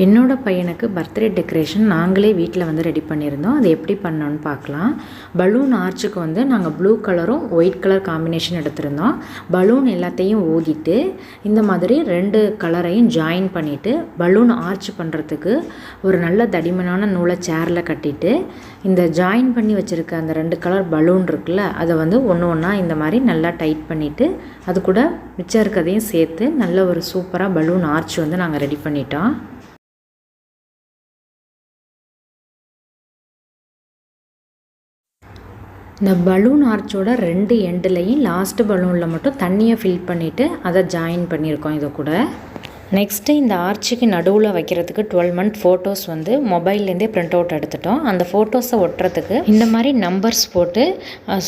என்னோட பையனுக்கு birthday decoration நாங்களே வீட்டில் வந்து ரெடி பண்ணியிருந்தோம். அது எப்படி பண்ணோன்னு பார்க்கலாம். பலூன் ஆர்ச்சுக்கு வந்து நாங்கள் ப்ளூ கலரும் ஒயிட் கலர் காம்பினேஷன் எடுத்திருந்தோம். பலூன் எல்லாத்தையும் ஊதிட்டு இந்த மாதிரி 2 கலரையும் ஜாயின் பண்ணிவிட்டு பலூன் ஆர்ச் பண்ணுறதுக்கு ஒரு நல்ல தடிமனான நூலை சேரில் கட்டிட்டு இந்த ஜாயின் பண்ணி வச்சுருக்க அந்த 2 கலர் பலூன் இருக்குல்ல அதை வந்து ஒன்று ஒன்றா இந்த மாதிரி நல்லா டைட் பண்ணிவிட்டு அது கூட மிச்சம் இருக்கிறதையும் சேர்த்து நல்ல ஒரு சூப்பராக பலூன் ஆர்ச் வந்து நாங்கள் ரெடி பண்ணிட்டோம். இந்த பலூன் ஆர்ச்சோட 2 எண்ட்லையும் லாஸ்ட்டு பலூனில் மட்டும் தண்ணியை ஃபில் பண்ணிவிட்டு அதை ஜாயின் பண்ணியிருக்கோம். இதை கூட நெக்ஸ்ட்டு இந்த ஆர்ச்சுக்கு நடுவில் வைக்கிறதுக்கு 12 மந்த் ஃபோட்டோஸ் வந்து மொபைல்லேருந்தே ப்ரிண்ட் அவுட் எடுத்துட்டோம். அந்த ஃபோட்டோஸை ஒட்டுறதுக்கு இந்த மாதிரி நம்பர்ஸ் போட்டு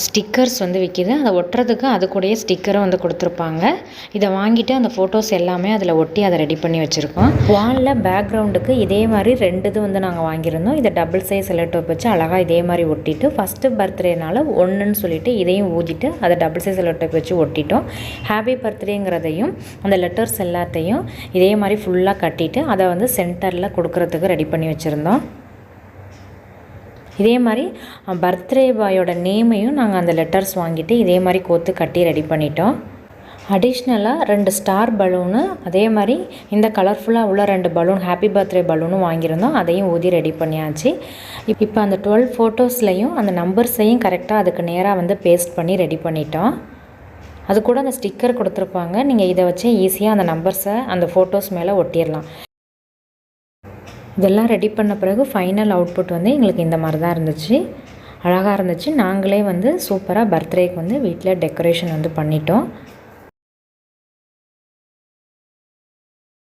ஸ்டிக்கர்ஸ் வந்து விற்கிது. அதை ஒட்டுறதுக்கு அது கூடயே ஸ்டிக்கரை வந்து கொடுத்துருப்பாங்க. இதை வாங்கிட்டு அந்த ஃபோட்டோஸ் எல்லாமே அதில் ஒட்டி அதை ரெடி பண்ணி வச்சுருக்கோம். வாலில் பேக்ரவுண்டுக்கு இதே மாதிரி 2 இது வந்து நாங்கள் வாங்கியிருந்தோம். இதை டபுள் சைஸ் செலோடேப் வச்சு அழகாக இதே மாதிரி ஒட்டிட்டு ஃபஸ்ட்டு பர்த்டேனால 1ன்னு சொல்லிட்டு இதையும் ஊதிட்டு அதை டபுள் சைஸ் செலோடேப் வச்சு ஒட்டிட்டோம். ஹாப்பி பர்த்டேங்கிறதையும் அந்த லெட்டர்ஸ் எல்லாத்தையும் இதே மாதிரி ஃபுல்லாக கட்டிட்டு அதை வந்து சென்டரில் கொடுக்கறதுக்கு ரெடி பண்ணி வச்சுருந்தோம். இதே மாதிரி பர்த்டே பாயோட நேமையும் நாங்கள் அந்த லெட்டர்ஸ் வாங்கிட்டு இதே மாதிரி கோத்து கட்டி ரெடி பண்ணிட்டோம். அடிஷ்னலாக 2 ஸ்டார் பலூனு அதே மாதிரி இந்த கலர்ஃபுல்லாக உள்ள 2 பலூன் ஹாப்பி பர்த்டே பலூனும் வாங்கியிருந்தோம். அதையும் ஊதி ரெடி பண்ணியாச்சு. இப்போ அந்த 12 ஃபோட்டோஸ்லையும் அந்த நம்பர்ஸையும் கரெக்டாக அதுக்கு நேராக வந்து பேஸ்ட் பண்ணி ரெடி பண்ணிட்டோம். அது கூட அந்த ஸ்டிக்கர் கொடுத்துருப்பாங்க. நீங்கள் இதை வச்சு ஈஸியாக அந்த நம்பர்ஸை அந்த ஃபோட்டோஸ் மேலே ஒட்டிடலாம். இதெல்லாம் ரெடி பண்ண பிறகு ஃபைனல் அவுட்புட் வந்து எங்களுக்கு இந்த மாதிரி தான் இருந்துச்சு. அழகாக இருந்துச்சு. நாங்களே வந்து சூப்பராக பர்த்டேக்கு வந்து வீட்டில் டெக்கரேஷன் வந்து பண்ணிட்டோம்.